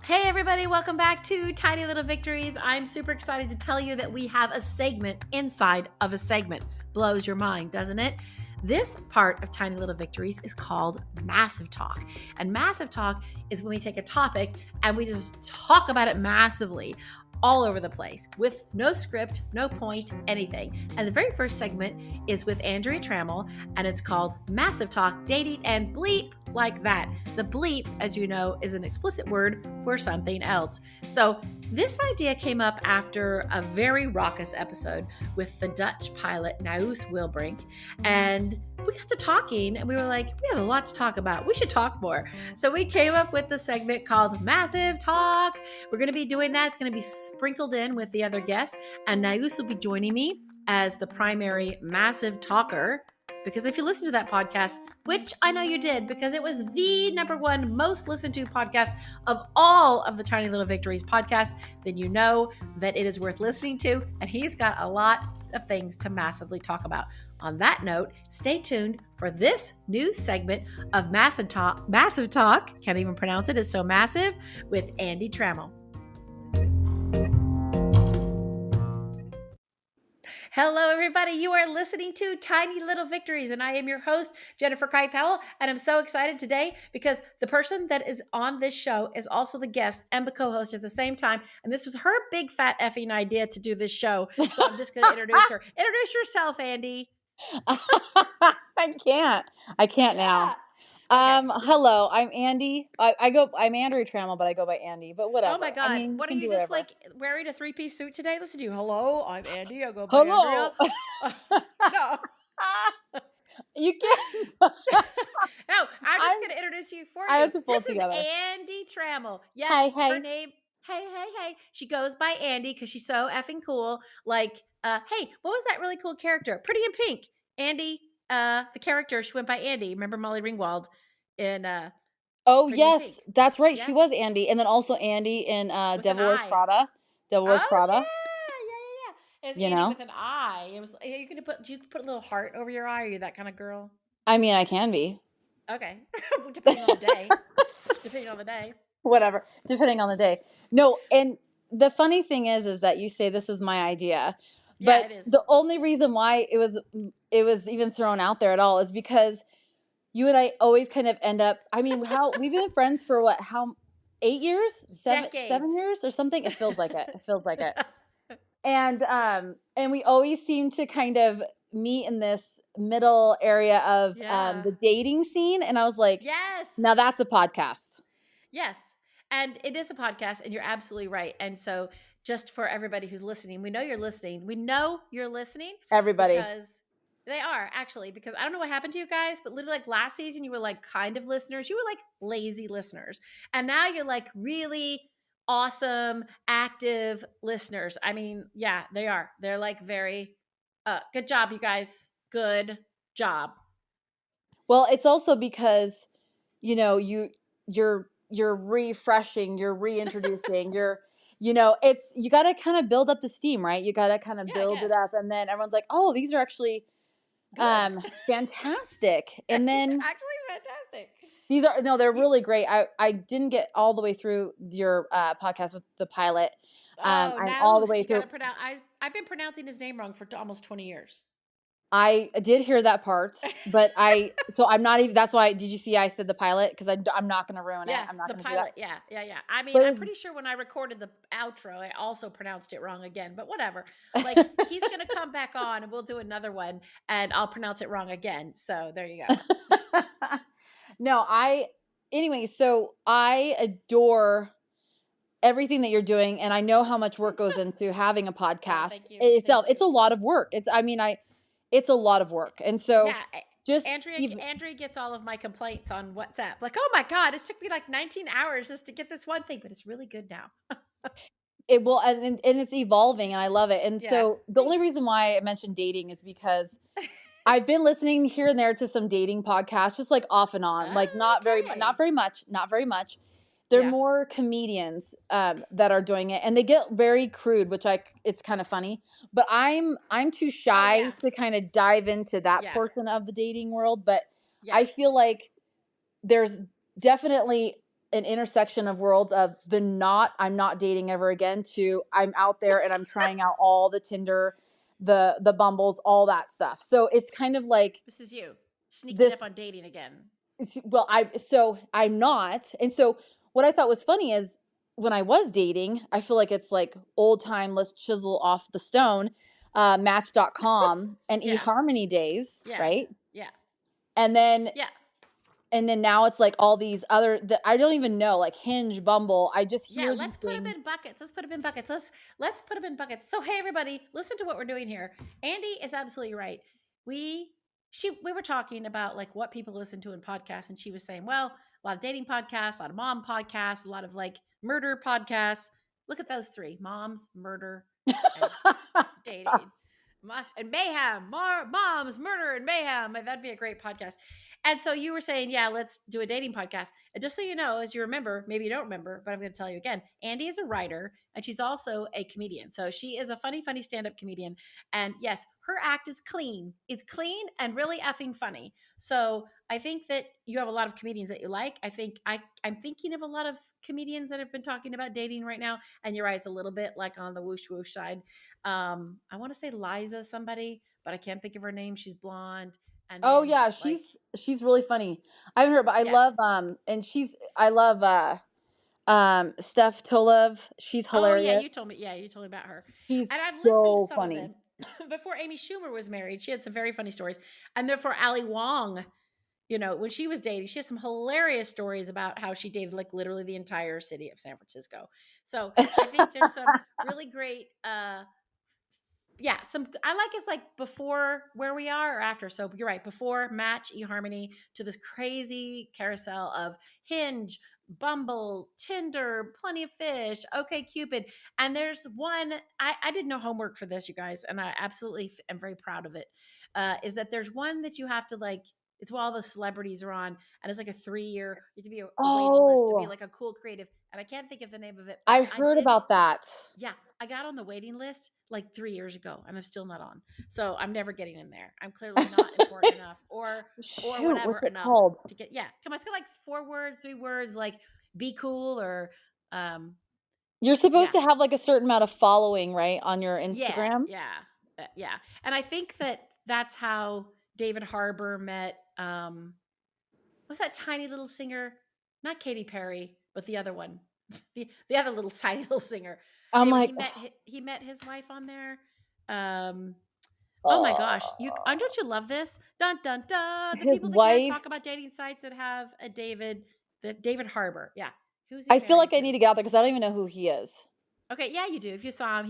Hey everybody, welcome back to Tiny Little Victories. I'm super excited to tell you that we have a segment inside of a segment. Blows your mind, doesn't it? This part of Tiny Little Victories is called Massive Talk. And Massive Talk is when we take a topic and we just talk about it massively all over the place with no script, no point, anything. And the very first segment is with Andi Trammell, and it's called Massive Talk, Dating, and Bleep Like That. The bleep, as you know, is an explicit word for something else. So this idea came up after a very raucous episode with the Dutch pilot Naus Wilbrink, and we got to talking and we were like, we have a lot to talk about. We should talk more. So we came up with the segment called Massive Talk. We're going to be doing that. It's going to be sprinkled in with the other guests, and Naus will be joining me as the primary massive talker. Because if you listen to that podcast, which I know you did, because it was the number one most listened to podcast of all of the Tiny Little Victories podcasts, then you know that it is worth listening to. And he's got a lot of things to massively talk about. On that note, stay tuned for this new segment of Massive Talk. Can't even pronounce it. It's so massive, with Andi Trammell. Hello, everybody. You are listening to Tiny Little Victories, and I am your host, Jennifer Kite-Powell, and I'm so excited today because the person that is on this show is also the guest and the co-host at the same time, and this was her big fat effing idea to do this show, so I'm just going to introduce her. Introduce yourself, Andi. I can't now. Okay. Hello, I'm Andi. I'm Andi Trammell, but I go by Andi, but whatever. Oh my God. I mean, what are you just like wearing a three-piece suit today? Listen to you. Hello, I'm Andi. I go by Hello. No. You can't. No, I'm just going to introduce you for you. I have to pull this together. Is Andi Trammell. Yes, hey. Her name. Hey. She goes by Andi because she's so effing cool. Like, hey, what was that really cool character? Pretty in Pink. Andi, the character, she went by Andi. Remember Molly Ringwald in Oh, Pretty yes, Pink? that's right. Yeah. She was Andi, and then also Andi in Devil Wears Prada. Devil Wears Prada. Yeah. It's Andi with an eye. It was. Do you put a little heart over your eye? Are you that kind of girl? I mean, I can be. Okay, depending on the day. Whatever, depending on the day. No, and the funny thing is that you say this was my idea, but it is. The only reason why it was even thrown out there at all is because you and I always kind of end up. I mean, we've been friends for 8 years, 7 years or something. It feels like it. And we always seem to kind of meet in this middle area of the dating scene. And I was like, yes, now that's a podcast. Yes. And it is a podcast, and you're absolutely right. And so just for everybody who's listening, we know you're listening. Everybody. Because they are, actually, because I don't know what happened to you guys, but literally like last season, you were like kind of listeners. You were like lazy listeners. And now you're like really awesome, active listeners. I mean, yeah, they are. They're like very good job, you guys. Good job. Well, it's also because, you know, you're refreshing, you're reintroducing, you got to kind of build up the steam, right? You got to kind of build it up, and then everyone's like, oh, these are actually fantastic. And then actually fantastic. They're really great. I didn't get all the way through your podcast with the pilot. I'm all the way through. I've been pronouncing his name wrong for almost 20 years. I did hear that part, but so I'm not even. That's why. Did you see? I said the pilot because I'm not going to ruin it. I'm not going to do that. Yeah. I mean, I'm pretty sure when I recorded the outro, I also pronounced it wrong again. But whatever. Like he's going to come back on, and we'll do another one, and I'll pronounce it wrong again. So there you go. No, anyway. So I adore everything that you're doing, and I know how much work goes into having a podcast itself. It's a lot of work. It's a lot of work. And so just Andrea gets all of my complaints on WhatsApp. Like, oh my God, it took me like 19 hours just to get this one thing, but it's really good now. It will, and it's evolving, and I love it. And so the only reason why I mentioned dating is because I've been listening here and there to some dating podcasts, just like off and on, like not very much. They're more comedians that are doing it, and they get very crude, which it's kind of funny. But I'm too shy to kind of dive into that portion of the dating world. But I feel like there's definitely an intersection of worlds of I'm not dating ever again to I'm out there and I'm trying out all the Tinder, the Bumbles, all that stuff. So it's kind of like This is you sneaking this. up on dating again. Well, I'm not. And so what I thought was funny is when I was dating, I feel like it's like old time, let's chisel off the stone, match.com and Yeah. eHarmony days, Yeah. right? Yeah. And then Yeah. now it's like all these other I don't even know, like Hinge, Bumble. I just Yeah, hear these let's put them things. in buckets. Let's put them in buckets. So hey everybody, listen to what we're doing here. Andi is absolutely right. We we were talking about like what people listen to in podcasts, and she was saying, well, a lot of dating podcasts, a lot of mom podcasts, a lot of like murder podcasts. Look at those three: moms, murder, and dating. And mayhem, moms, murder, and mayhem. That'd be a great podcast. And so you were saying, yeah, let's do a dating podcast. And just so you know, as you remember, maybe you don't remember, but I'm going to tell you again. Andi is a writer and she's also a comedian. So she is a funny stand-up comedian. And yes, her act is clean. It's clean and really effing funny. So I think that you have a lot of comedians that you like. I think I'm thinking of a lot of comedians that have been talking about dating right now. And you're right, it's a little bit like on the whoosh whoosh side. I want to say Liza somebody, but I can't think of her name. She's blonde. And Oh then yeah, like she's really funny. I haven't heard, but I yeah. love I love Steph Tolev. She's Oh yeah, hilarious. you told me about her. She's And I've listened to so some of funny. them. Before Amy Schumer was married, she had some very funny stories. And therefore Ali Wong, when she was dating, she has some hilarious stories about how she dated like literally the entire city of San Francisco. So I think there's some really great I like it's like before where we are or after. So you're right, before Match, eHarmony, to this crazy carousel of Hinge, Bumble, Tinder, Plenty of Fish, OK Cupid. And there's one, I did no homework for this, you guys, and I absolutely am very proud of it. Is that there's one that you have to like, it's where all the celebrities are on, and it's like a 3-year, you have to be a waiting list to be Oh, like a cool creative. And I can't think of the name of it, but I I heard did. about that. Yeah, I got on the waiting list like 3 years ago, and I'm still not on. So I'm never getting in there. I'm clearly not important enough, or Shoot, whatever what's it enough called? to get. Yeah, come on, it's got like 4 words, 3 words, like be cool or um, You're supposed yeah, to have like a certain amount of following, right, on your yeah, Instagram? yeah, yeah. And I think that that's how David Harbour met. What's that tiny little singer? Not Katy Perry, but the other one, the other little tiny little singer. I'm Anyway, like, he met his wife on there. Um, oh my gosh, don't you love this? Dun dun dun. The his people that can't talk wife. about dating sites that have a David Harbour. Yeah, who's he I feel married like I to? need to get out there because I don't even know who he is. Okay, yeah, you do. If you saw him,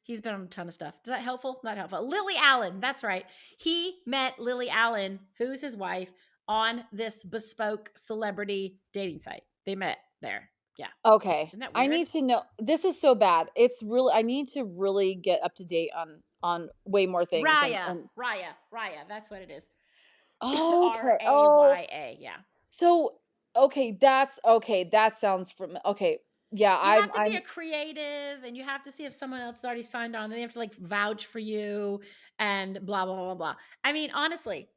he's been on a ton of stuff. Is that helpful? Not helpful. Lily Allen, that's right. He met Lily Allen, who's his wife, on this bespoke celebrity dating site. They met there. Yeah. Okay. Isn't that I weird? need to know. This is so bad. It's really, I need to really get up to date on way more things and Raya. That's what it is. okay. Oh, Raya. Yeah. so okay, that's okay. That sounds from okay. Yeah, You have to be a I'm creative, and you have to see if someone else has already signed on. Then they have to like vouch for you and blah blah blah blah. I mean, honestly,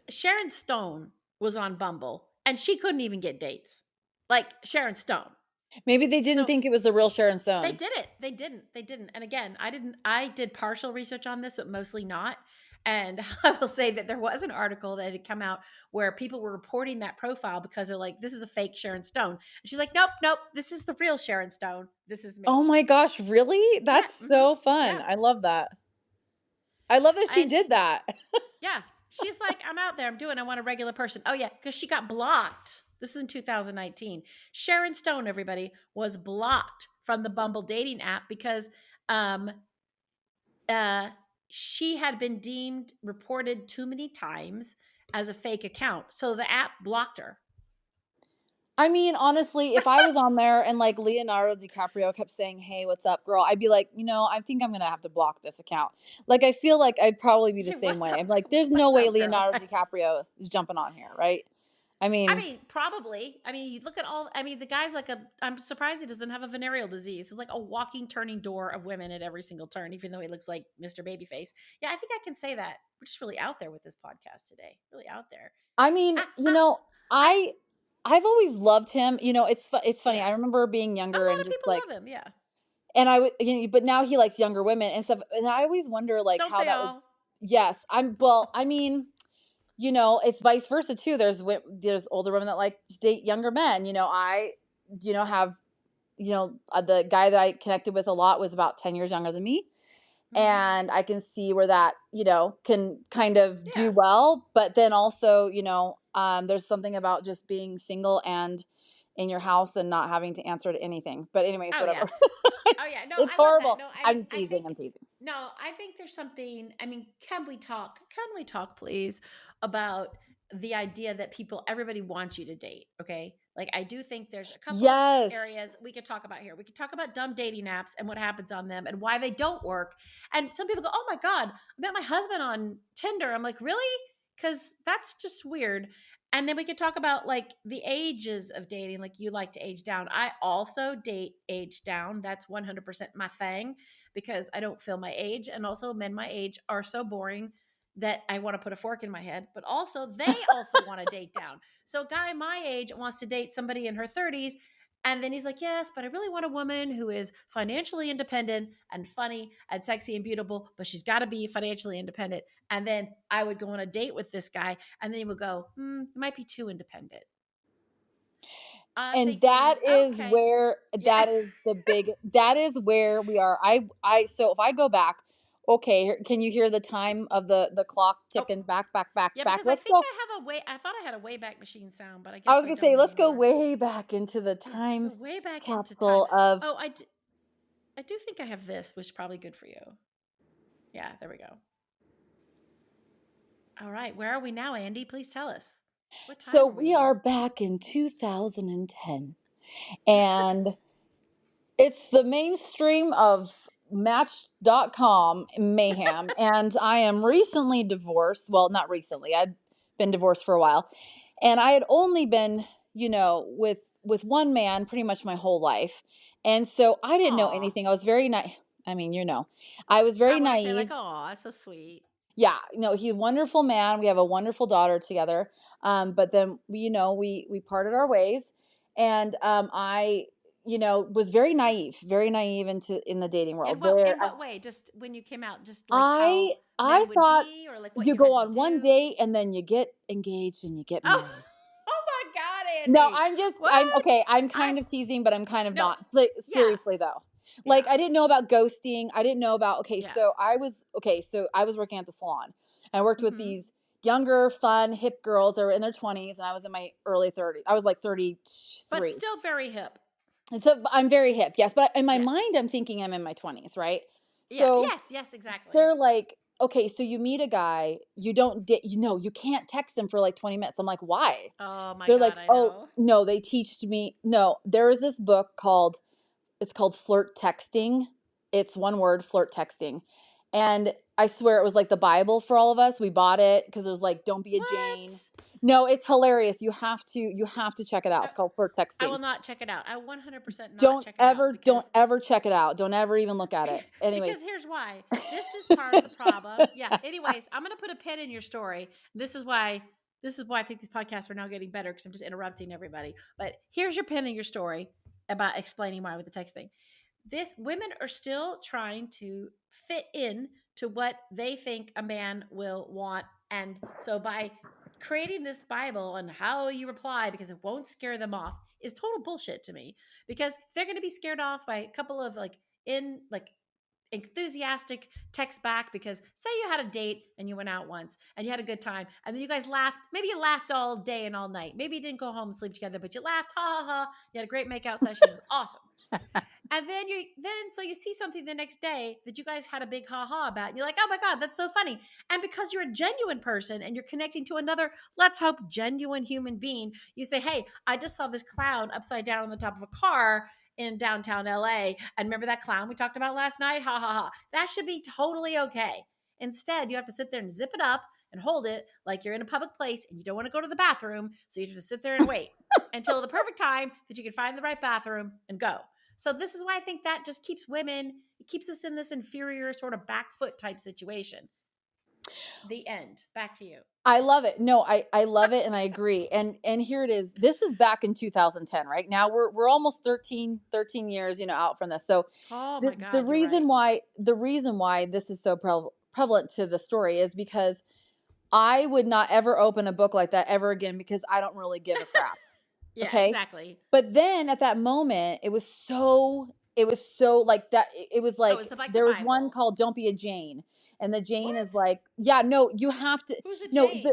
Sharon Stone was on Bumble and she couldn't even get dates. Like Sharon Stone. maybe they didn't So think it was the real Sharon they Stone. did it. They didn't. And again, I did partial research on this, but mostly not. And I will say that there was an article that had come out where people were reporting that profile because they're like, this is a fake Sharon Stone. And she's like, nope, this is the real Sharon Stone. This is me. Oh my gosh, really? Yeah. That's so Yeah. fun. I love that. I love that she And did that. yeah, she's like, I'm out there. I want a regular person. Oh, yeah, because she got blocked. This is in 2019. Sharon Stone, everybody, was blocked from the Bumble dating app because um, she had been reported too many times as a fake account. So the app blocked her. I mean, honestly, if I was on there and like Leonardo DiCaprio kept saying, "Hey, what's up, girl?" I'd be like, I think I'm gonna have to block this account. Like, I feel like I'd probably be the Hey, same way. I'm up? like, there's no What's way up, girl? Leonardo DiCaprio is jumping on here, right? I I mean, mean, probably. I mean, you look at the guy's like I'm surprised he doesn't have a venereal disease. He's like a walking, turning door of women at every single turn, even though he looks like Mr. Babyface. Yeah, I think I can say that. We're just really out there with this podcast today. Really out there. I mean, I, I, I I've always loved him. It's funny. Yeah. I remember being A younger lot and of just people like, love him. Yeah. and I would, but now he likes younger women and stuff. And I always wonder like Don't how they that would. all? Yes, well, I mean, it's vice versa too. There's older women that like to date younger men. I, have, the guy that I connected with a lot was about 10 years younger than me. Hmm. And I can see where that, can kind of do Yeah. well. But then also, there's something about just being single and in your house and not having to answer to anything. But anyways, Oh yeah. whatever. Oh yeah, no, It's I love that. horrible. No, I mean, I'm teasing. I'm teasing. no, I think there's something. I mean, can we talk? Can we talk, please, about the idea that everybody wants you to date? Okay, like I do think there's a couple of Yes. areas we could talk about here. We could talk about dumb dating apps and what happens on them and why they don't work. And some people go, "Oh my god, I met my husband on Tinder." I'm like, "Really?" Because that's just weird. And then we could talk about like the ages of dating. Like you like to age down. I also date age down. That's 100% my thing because I don't feel my age. And also, men my age are so boring that I want to put a fork in my head, but also they also want to date down. So, a guy my age wants to date somebody in her 30s. And then he's like, yes, but I really want a woman who is financially independent and funny and sexy and beautiful, but she's got to be financially independent. And then I would go on a date with this guy, and then he would go, it might be too independent. I'm And that thinking, is okay. where Yeah. that is where we are. So if I go back, okay, can you hear the time of the clock Oh, ticking back, back, back, yeah, back? because I Let's think go. I thought I had a Wayback Machine sound, but I I guess was I gonna say, don't let's go anymore. way back into the Yeah, let's go time way back into time. capsule of. Oh, I do think I have this, which is probably good for you. Yeah, there we go. All right, where are we now, Andi? Please tell us. What So time are we we in? are back in 2010, and it's the mainstream of Match.com mayhem. And I am recently divorced. Well, not recently. I'd been divorced for a while. And I had only been, with one man pretty much my whole life. And so I didn't know Aw. anything. I was very naive. I mean, I was I very want to say like, naive. oh, that's so sweet. Yeah, he's a wonderful man. We have a wonderful daughter together. But then we parted our ways, and I was very naive in the dating world. In what way? Just when you came out, just like how I men would thought be, or like what you you go had to on one do. date and then you get engaged and you get Oh, married. oh my God, No, Andi. I'm What? okay. I'm I kind of teasing, but I'm kind of no. not. Yeah. Seriously though. Like Yeah. I didn't know about ghosting. I didn't know about Yeah. so I was working at the salon. I worked with Mm-hmm. these younger, fun, hip girls that were in their 20s and I was in my early 30s. I was like But 33. still very hip. And so I'm very hip. Yes, but in my Yeah. mind I'm thinking I'm in my 20s, right? Yeah. So Yes. Yes. Exactly. they're like, okay, so you meet a guy, you don't, you can't text him for like 20 minutes. I'm like, why? Oh my They're like, God, I oh, know. no, they teach me. No, there is this book it's called Flirt Texting. It's one word, flirt texting. And I swear it was like the Bible for all of us. We bought it because it was like, don't be a Jane. What? No, it's hilarious. You have to check it out. I, It's called Flirt I Texting. will not check it out. I 100% not check it out Don't because ever check it out. Don't ever even look at it. Anyways. because here's why. This is part of the problem. Yeah. Anyways, I'm gonna put a pin in your story. This is why I think these podcasts are now getting better because I'm just interrupting everybody. But here's your pin in your story about explaining why with the texting. This women are still trying to fit in to what they think a man will want. And so by creating this Bible on how you reply because it won't scare them off is total bullshit to me. Because they're gonna be scared off by a couple of like enthusiastic text back because say you had a date and you went out once and you had a good time and then you guys laughed. Maybe you laughed all day and all night. Maybe you didn't go home and sleep together, but you laughed, ha ha ha. You had a great makeout session. It was awesome. And so you see something the next day that you guys had a big ha ha about, and you're like, oh my God, that's so funny. And because you're a genuine person and you're connecting to another, let's hope, genuine human being, you say, hey, I just saw this clown upside down on the top of a car in downtown LA. And remember that clown we talked about last night? Ha ha ha. That should be totally okay. Instead, you have to sit there and zip it up and hold it like you're in a public place and you don't want to go to the bathroom. So you have to sit there and wait until the perfect time that you can find the right bathroom and go. So this is why I think that just it keeps us in this inferior sort of back foot type situation. The end. Back to you. I love it. No, I love it and I agree. And here it is. This is back in 2010, right? Now we're almost 13 years, out from this. So Oh the my the God, you're right. reason why this is so prevalent to the story is because I would not ever open a book like that ever again because I don't really give a crap. Yeah, Okay? exactly. But then at that moment, it was so like that it was Oh, it's like like the there was one Bible. called Don't Be a Jane. And the Jane is What? like, yeah, no, you have to Who's a no, Jane?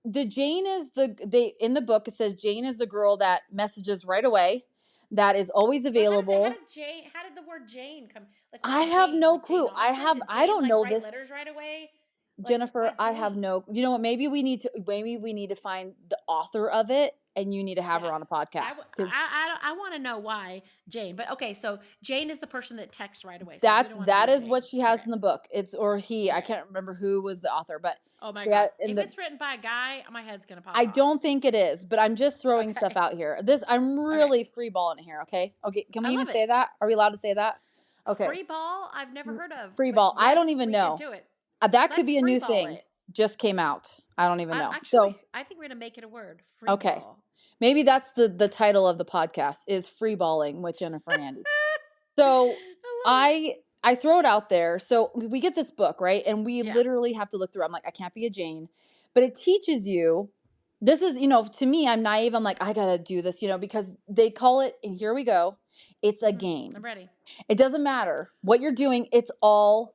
the Jane is they in the book it says Jane is the girl that messages right away, that is always But how available. did Jane? How did the word Jane come? Like, I why have Jane? no Like Jane clue. Austen? Did I Jane don't like know write this. letters right away? Like, why Jennifer, I have Jane? no, you know what, maybe we need to find the author of it and you need to have Yeah. her on a podcast because I want to know why Jane. But okay, so Jane is the person that texts right away. So we that's don't want to be that a is Jane. what she has Okay. in the book. It's or he, I Okay. can't remember who was the author, but Oh my yeah, God. in If the it's written by a guy, my head's gonna pop I off. don't think it is, but I'm just throwing stuff Okay. out here. I'm Okay. really free balling it here, okay? Okay, can I we even love it. say that? Are we allowed to say that? Okay. Free ball, I've never heard of, Free but ball. I don't yes, even we can know. do it. That could Let's be a free new ball thing. it. Just came out. I don't even I know. actually, So, I think we're gonna make it a word. Free okay. ball. Maybe that's the title of the podcast is free balling with Jennifer and Andy. So I love it. I throw it out there. So we get this book, right? And we Yeah. literally have to look through. I'm like, I can't be a Jane. But it teaches you. This is, to me, I'm naive. I'm like, I gotta do this, because they call it, and here we go. It's a I'm game. ready. It doesn't matter what you're doing, it's all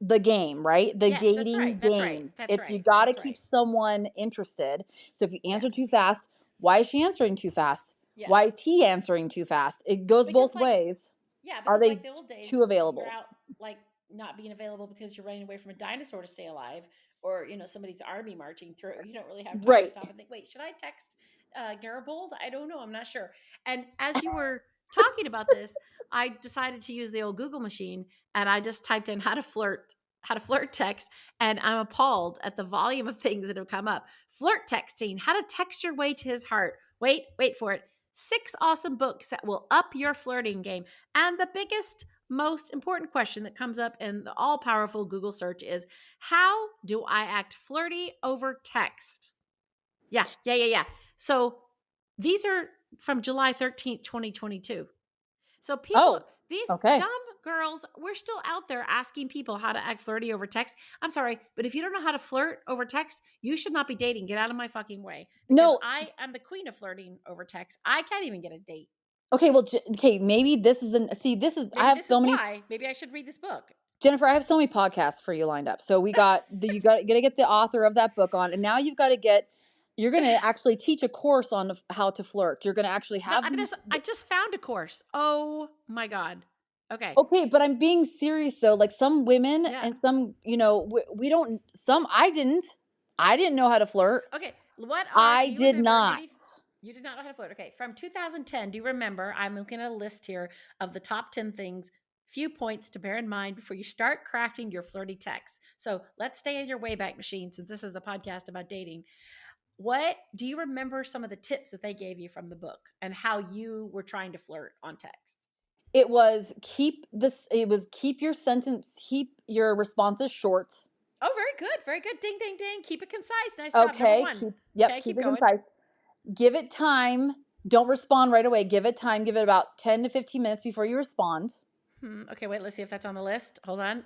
the game, right? The Yes, that's dating right. That's right. game. That's It's you right. gotta That's keep right. someone interested. So if you Yeah. answer too fast, why is she answering too fast? Yeah. Why is he answering too fast? It goes Because both like ways. yeah, Are because like they the old too days, you're available? out like not being available because you're running away from a dinosaur to stay alive, or somebody's army marching through. You don't really have time to Right. stop and think. Wait, should I text Garibaldi? I don't know. I'm not sure. And as you were talking about this, I decided to use the old Google machine, and I just typed in how to flirt text, and I'm appalled at the volume of things that have come up. Flirt texting, how to text your way to his heart. Wait for it. 6 awesome books that will up your flirting game. And the biggest, most important question that comes up in the all powerful Google search is, how do I act flirty over text? Yeah. So these are from July 13th, 2022. So Oh, these okay. dumb girls, we're still out there asking people how to act flirty over text. I'm sorry, but if you don't know how to flirt over text, you should not be dating. Get out of my fucking way, because No. I am the queen of flirting over text. I can't even get a date. Okay. Well, okay. Maybe this is see. This is I Maybe have this is so many. why. Maybe I should read this book. Jennifer, I have so many podcasts for you lined up. So you got to get the author of that book on, and now you've got to get. You're going to actually teach a course on how to flirt. You're going to actually No, have these. I just found a course. Oh my god. Okay. Okay, but I'm being serious though. Like some women Yeah. and some, we don't. Some I didn't. I didn't know how to flirt. Okay. Do I you did remember not. any? You did not know how to flirt. Okay. From 2010, do you remember? I'm looking at a list here of the top 10 things, few points to bear in mind before you start crafting your flirty text. So let's stay in your Wayback Machine, since this is a podcast about dating. What do you remember some of the tips that they gave you from the book and how you were trying to flirt on text? It was keep this. It was keep your responses short. Oh, very good. Very good. Ding, ding, ding. Keep it concise. Nice job. Number Okay, one. Okay, keep keep it going. concise. Give it time. Don't respond right away. Give it time. Give it about 10 to 15 minutes before you respond. Okay, wait. Let's see if that's on the list. Hold on.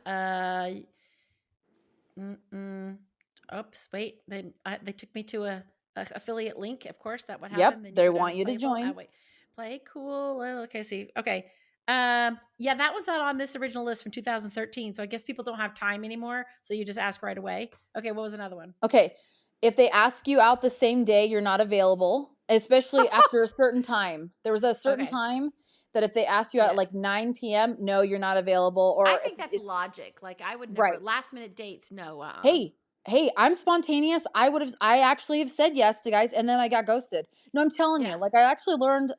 Oops. Wait. They took me to a affiliate link. Of course, that would Yep, happen. Then you they go down want to you to playful. join. Wait. Play cool. Okay. See. Okay. Yeah, that one's not on this original list from 2013. So I guess people don't have time anymore. So you just ask right away. Okay. What was another one? Okay. If they ask you out the same day, you're not available, especially after a certain time. There was a certain Okay. time that if they asked you out at Yeah. like 9 p.m., no, you're not available. I Or think that's logic. Like I would never right. last minute dates. No. Hey, I'm spontaneous. I actually have said yes to guys and then I got ghosted. No, I'm telling you, Yeah. like I actually learned.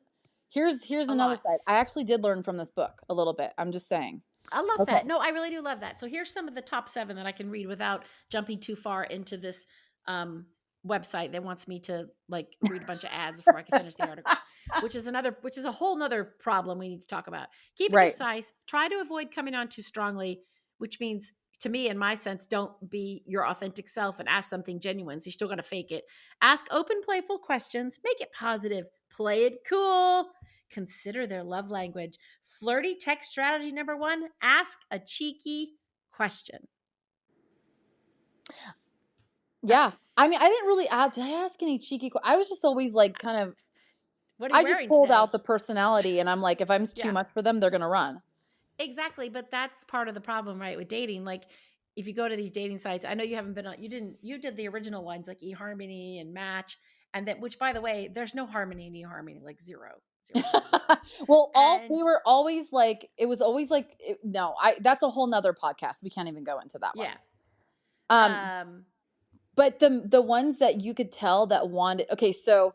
Here's A another lot. side. I actually did learn from this book a little bit. I'm just saying. I love Okay. that. No, I really do love that. So here's some of the top 7 that I can read without jumping too far into this um, website that wants me to like read a bunch of ads before I can finish the article, which is a whole nother problem we need to talk about. Keep it Right. concise. Try to avoid coming on too strongly, which means to me, in my sense, don't be your authentic self and ask something genuine. So you still got to fake it. Ask open, playful questions. Make it positive. Play it cool. Consider their love language. Flirty text strategy number 1, ask a cheeky question. Yeah. I mean, I didn't really ask. Did I ask any cheeky I was just always like kind of, What are you I just wearing pulled out today? the personality and I'm like, if I'm too Yeah, much for them, they're going to run. exactly. But that's part of the problem, right? With dating. Like, if you go to these dating sites, I know you haven't been on, you did the original ones like eHarmony and Match. And that, which by the way, there's no harmony in eHarmony, like zero harmony. Well, they And were always like, it was always like, no, that's a whole nother podcast. We can't even go into that one. yeah. Um, Um, but the ones that you could tell that wanted, okay, so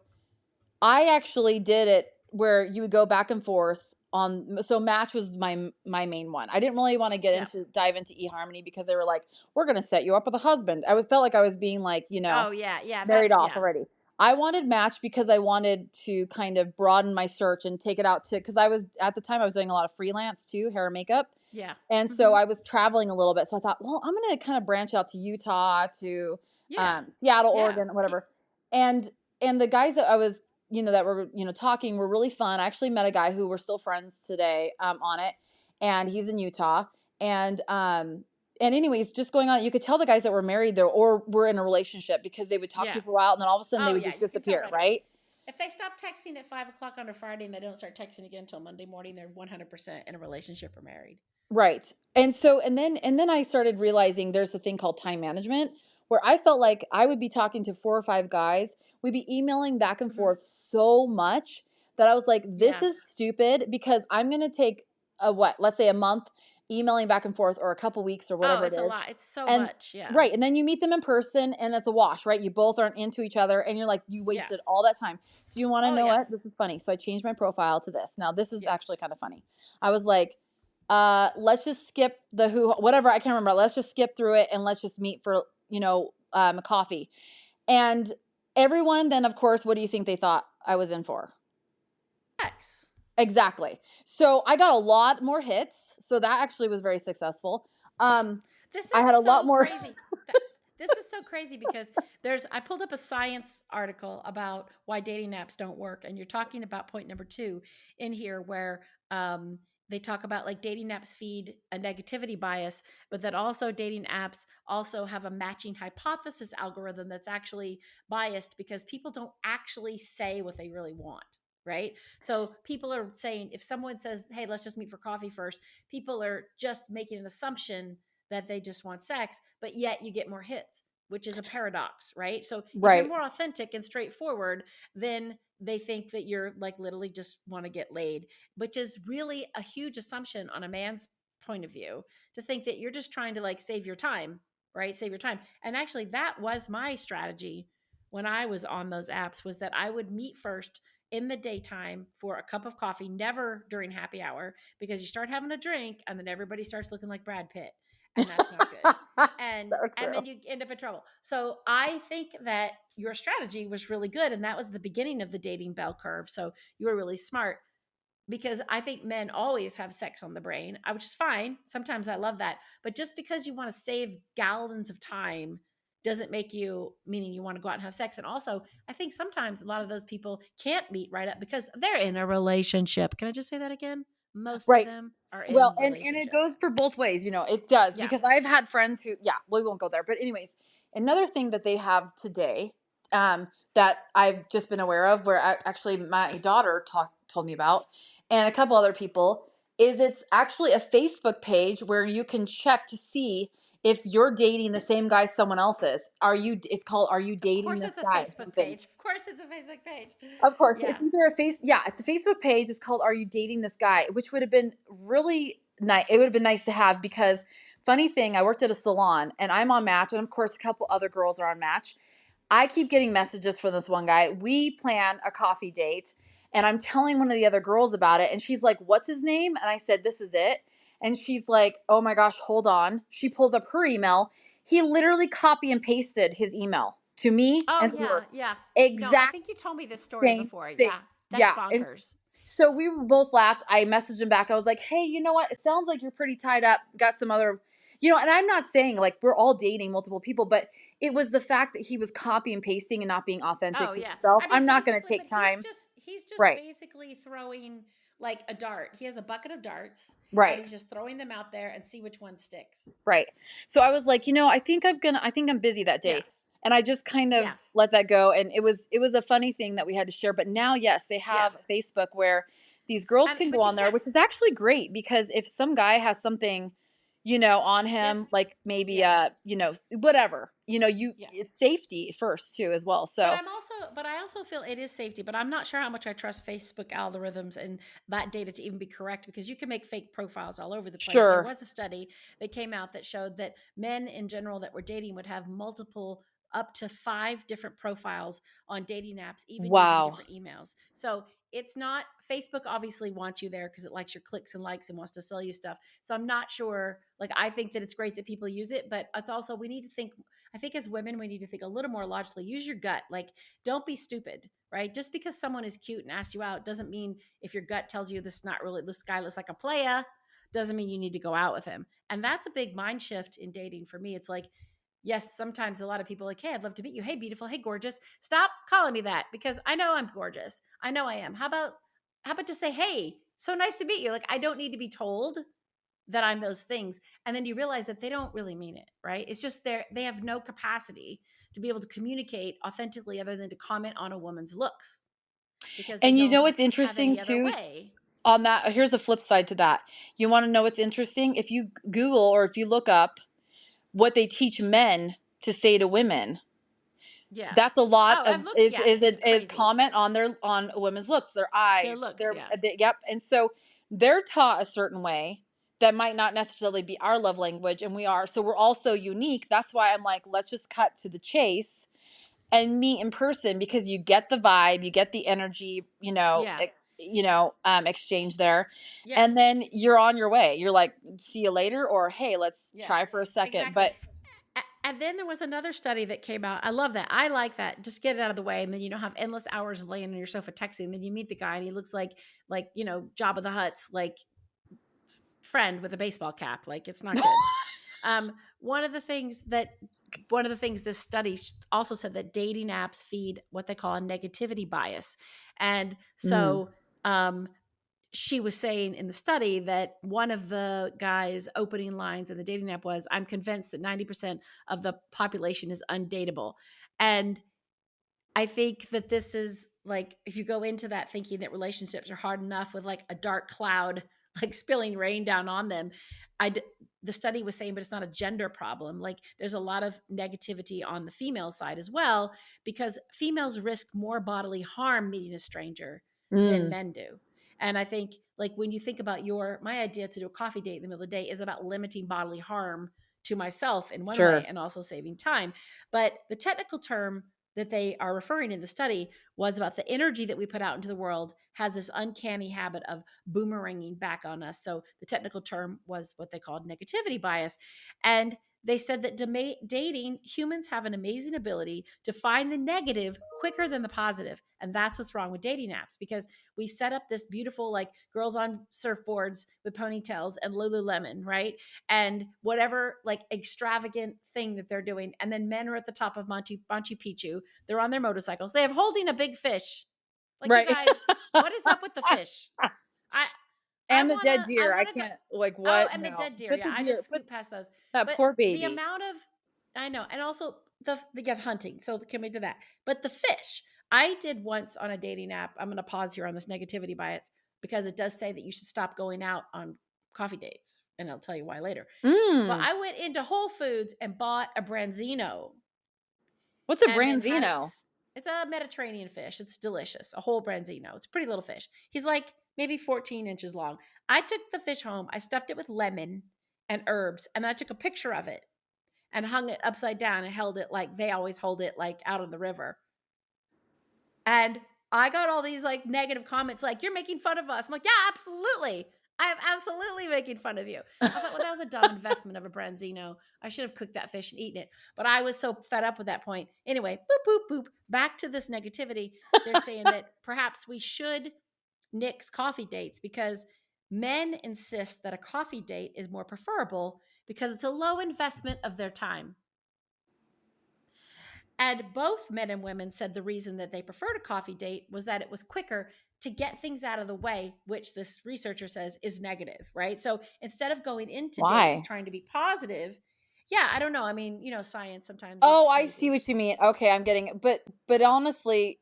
I actually did it where you would go back and forth on, so Match was my main one. I didn't really want to yeah. dive into eHarmony because they were like, we're going to set you up with a husband. Felt like I was being like, Oh yeah, yeah. married That's off yeah, already. I wanted Match because I wanted to kind of broaden my search and take it out to, because I was at the time I was doing a lot of freelance too, hair and makeup. yeah. And so Hmm. I was traveling a little bit. So I thought, well, I'm going to kind of branch out to Utah, to Yeah, Seattle, yeah. Oregon, whatever. And the guys that I was, that were, talking were really fun. I actually met a guy who we're still friends today on it. And he's in Utah. And anyways, just going on, you could tell the guys that were married there or were in a relationship because they would talk to Yeah. you for a while and then all of a sudden they Oh would yeah, just you can tell disappear, right away. right? If they stop texting at 5 o'clock on a Friday and they don't start texting again until Monday morning, they're 100% in a relationship or married. Right. And so and then I started realizing there's a thing called time management where I felt like I would be talking to 4 or 5 guys. We'd be emailing back and Hmm. forth so much that I was like, this Yeah. is stupid because I'm going to take let's say a month emailing back and forth or a couple weeks or Oh, whatever it it's a is. lot. It's so And much. Yeah. right. And then you meet them in person and it's a wash, right? You both aren't into each other and you're like, you Yeah. wasted all that time. So you want to Oh know yeah. what? This is funny. So I changed my profile to this. Now, this is Yeah. actually kind of funny. I was like, let's just skip the whatever, I can't remember. Let's just skip through it and let's just meet for, a coffee. And everyone then, of course, what do you think they thought I was in for? Sex. Exactly. So I got a lot more hits. So that actually was very successful. This I is had a lot so more. crazy. This is so crazy because I pulled up a science article about why dating apps don't work. And you're talking about point number 2 in here where they talk about like dating apps feed a negativity bias, but that also dating apps also have a matching hypothesis algorithm that's actually biased because people don't actually say what they really want. Right. So people are saying if someone says, hey, let's just meet for coffee first, people are just making an assumption that they just want sex, but yet you get more hits, which is a paradox, right? So if you're Right. more authentic and straightforward, then they think that you're like literally just want to get laid, which is really a huge assumption on a man's point of view to think that you're just trying to like save your time, right? Save your time. And actually that was my strategy when I was on those apps was that I would meet first in the daytime for a cup of coffee, never during happy hour, because you start having a drink and then everybody starts looking like Brad Pitt and that's not good. And So and true. then you end up in trouble. So I think that your strategy was really good and that was the beginning of the dating bell curve. So you were really smart because I think men always have sex on the brain, which is fine. Sometimes I love that. But just because you want to save gallons of time doesn't make you meaning you want to go out and have sex. And also, I think sometimes a lot of those people can't meet right up because they're in a relationship. Can I just say that again? Most of Right. them are Well, in and it relationships. goes for both ways, it does Yeah. because I've had friends who, yeah, we won't go there. But anyways, another thing that they have today, that I've just been aware of, where actually my daughter told me about, and a couple other people, is it's actually a Facebook page where you can check to see if you're dating the same guy someone else is. It's called Are You Of Dating course, This it's a Guy or Facebook something. page. Of course, it's a Facebook page. Of course, Yeah. it's either it's a Facebook page. It's called Are You Dating This Guy? Which would have been really nice. It would have been nice to have because funny thing, I worked at a salon and I'm on Match, and of course, a couple other girls are on Match. I keep getting messages from this one guy. We plan a coffee date, and I'm telling one of the other girls about it, and she's like, "What's his name?" And I said, "This is it." And she's like, "Oh my gosh, hold on." She pulls up her email. He literally copy and pasted his email to me Oh, and to yeah. her. Yeah. No, I think Exact you told me this story same before. thing. Yeah. That's Yeah. And bonkers. so we were both laughed. I messaged him back. I was like, "Hey, you know what? It sounds like you're pretty tied up. Got some other, and I'm not saying like we're all dating multiple people, but it was the fact that he was copy and pasting and not being authentic Oh to yeah. himself. I mean I'm not going to basically, take but he's time. just he's just Right. basically throwing like a dart. He has a bucket of darts and Right. he's just throwing them out there and see which one sticks. Right. So I was like, I think I think I'm busy that Yeah. day. And I just kind of Yeah. let that go. And it was a funny thing that we had to share. But now, yes, they Yeah. have Facebook where these girls And can go but you on there, can't which is actually great because if some guy has something, on yes. him, like maybe Yeah. whatever, Yeah. it's safety first too as well. But So I also feel it is safety, but I'm not sure how much I trust Facebook algorithms and that data to even be correct because you can make fake profiles all over the place. There sure. was a study that came out that showed that men in general that were dating would have multiple up to 5 different profiles on dating apps, even using Wow. different emails. So it's not Facebook obviously wants you there because it likes your clicks and likes and wants to sell you stuff. So I'm not sure. Like I think that it's great that people use it, but it's also we need to think I think as women, we need to think a little more logically. Use your gut. Like, don't be stupid, right? Just because someone is cute and asks you out doesn't mean if your gut tells you this guy looks like a playa, doesn't mean you need to go out with him. And that's a big mind shift in dating for me. It's like, yes, sometimes a lot of people are like, hey, I'd love to meet you. Hey, beautiful. Hey, gorgeous. Stop calling me that because I know I'm gorgeous. I know I am. How about just say, hey, so nice to meet you? Like, I don't need to be told that I'm those things. And then you realize that they don't really mean it, right? It's just they have no capacity to be able to communicate authentically other than to comment on a woman's looks because they And don't what's have interesting any other too way. on that, here's the flip side to that. You want to know what's interesting? If you Google or if you look up what they teach men to say to women, Yeah. that's a lot Oh, I've of looked. Yeah, it's is crazy. comment on a women's looks, their Their eyes, looks. Yeah. yep. And so they're taught a certain way that might not necessarily be our love language, and we're all so unique. That's why I'm like, let's just cut to the chase and meet in person because you get the vibe, you get the energy, Yeah. exchange there. Yeah. And then you're on your way. You're like, see you later, or hey, let's Yeah. try for a second. Exactly. But And then there was another study that came out. I love that. I like that. Just get it out of the way, and then you don't have endless hours laying on your sofa texting. And then you meet the guy, and he looks like Jabba the Hutt's like friend with a baseball cap. Like it's not good. Um, one of the things this study also said that dating apps feed what they call a negativity bias, and mm, so she was saying in the study that one of the guys' opening lines in the dating app was, "I'm convinced that 90% of the population is undateable," and I think that this is like if you go into that thinking that relationships are hard enough with like a dark cloud like spilling rain down on them, I the study was saying, but it's not a gender problem. Like there's a lot of negativity on the female side as well because females risk more bodily harm meeting a stranger than mm, men do. And I think like when you think about my idea to do a coffee date in the middle of the day is about limiting bodily harm to myself in one sure. way and also saving time. But the technical term that they are referring in the study was about the energy that we put out into the world has this uncanny habit of boomeranging back on us. So the technical term was what they called negativity bias. And they said that dating, humans have an amazing ability to find the negative quicker than the positive. And that's what's wrong with dating apps because we set up this beautiful, like girls on surfboards with ponytails and Lululemon, right? And whatever like extravagant thing that they're doing. And then men are at the top of Machu Picchu. They're on their motorcycles. They have holding a big fish. Like you Right. guys, what is up with the fish? I And the dead I deer. I wanna go. can't, like, Oh, what? and the No. dead deer. Put Yeah, the I deer, just put scoot past those. that But poor the baby. amount of I know, and also the hunting. So can we do that? But the fish, I did once on a dating app. I'm going to pause here on this negativity bias because it does say that you should stop going out on coffee dates, and I'll tell you why later. But Mm. I went into Whole Foods and bought a branzino What's a and then had it. branzino? It's a Mediterranean fish. It's delicious. A whole branzino. It's a pretty little fish. He's like maybe 14 inches long. I took the fish home. I stuffed it with lemon and herbs, and I took a picture of it and hung it upside down and held it like they always hold it, like out on the river. And I got all these like negative comments, like, "You're making fun of us." I'm like, "Yeah, absolutely. I'm absolutely making fun of you." I thought, well, that was a dumb investment of a branzino. I should have cooked that fish and eaten it. But I was so fed up with that point. Anyway, boop, boop, boop. Back to this negativity. They're saying that perhaps we should nix coffee dates because men insist that a coffee date is more preferable because it's a low investment of their time. And both men and women said the reason that they preferred a coffee date was that it was quicker to get things out of the way, which this researcher says is negative, right? So instead of going into dates Why? trying to be positive, yeah, I don't know. I mean, science sometimes it's Oh, I see crazy. what you mean. Okay, I'm getting it. But honestly,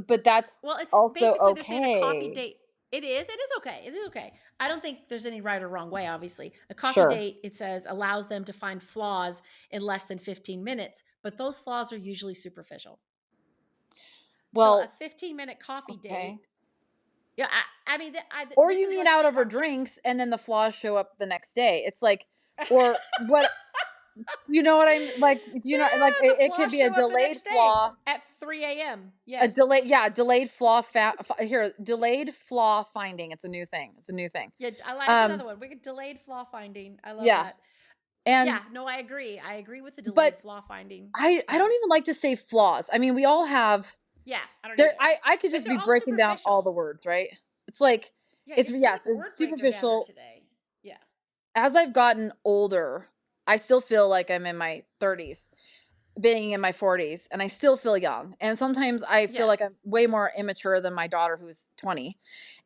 but that's Well, it's also basically they're saying a coffee okay. date. It is okay. It is okay. I don't think there's any right or wrong way, obviously. A coffee Sure. date, it says, allows them to find flaws in less than 15 minutes, but those flaws are usually superficial. So a Well, 15-minute coffee okay. date, yeah, I mean, Or this you is meet like, out over drinks and then the flaws show up the next day. It's like, or what, you know what I'm like, like the it could flaws be a show up the delayed next day flaw, at 3 a.m. a Yes. delay, yeah, delayed flaw here, delayed flaw finding. It's a new thing. It's a new thing. Yeah, that's Um, another one. We get delayed flaw finding. I love yeah. that. And Yeah, no, I agree. I agree with the but delayed flaw finding. I Yeah. don't even like to say flaws. I mean, we all have Yeah, I don't there either. I could But just they're be all breaking down all superficial. the words, right? It's like Yeah, it's you feel like yes, it's word breaker superficial. today. Yeah. As I've gotten older, I still feel like I'm in my 30s, being in my 40s, and I still feel young. And sometimes I feel Yeah. like I'm way more immature than my daughter who's 20.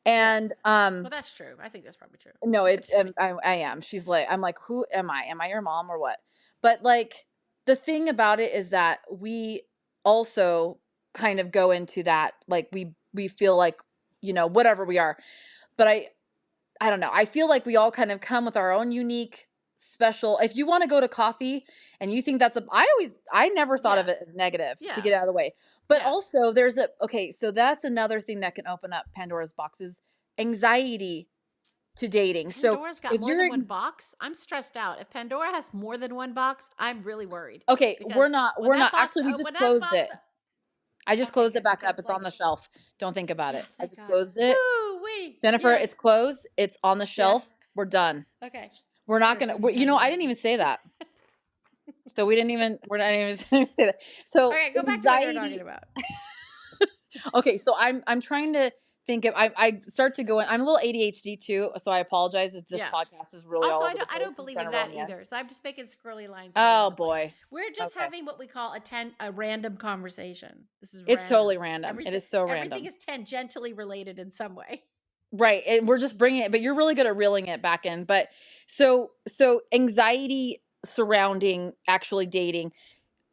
Yeah. And Well, that's true. I think that's probably true. no, But it's it's funny. I am. She's like, I'm like, who am I? Am I your mom or what? But like the thing about it is that we also kind of go into that, like we feel like, whatever we are. But I don't know. I feel like we all kind of come with our own unique special. If you want to go to coffee and you think I never thought of Yeah. it as negative to Yeah. get out of the way. But Yeah. also okay, so that's another thing that can open up Pandora's boxes, anxiety to dating. So Pandora's got if more than one box. I'm stressed out. If Pandora has more than one box, I'm really worried okay, because we're not actually, we just when that closed box, it. I just okay, closed it good back up. because It's on like, the shelf. Don't think about yeah, it. I thank just God. closed it. Woo wee, Jennifer, yay. it's closed. It's on the Yes. shelf. We're done. Okay. We're not Sure, gonna. don't even tell me I that. didn't even say that. So we didn't even. We're not even gonna say that. So Okay, go back to what you were talking anxiety. about. Okay, so I'm trying to think of. I start to go in. I'm a little ADHD too, so I apologize if this Yeah. podcast is really Also, all over the I place. don't I'm believe trying in to reel that me in. either. So I'm just making squirrely lines all over Oh the place. boy. We're just Okay. having what we call a random conversation. This is It's totally random. random. It is so Everything random. is tangentially related in some way. Right. And we're just bringing it, but you're really good at reeling it back in. But so anxiety surrounding actually dating.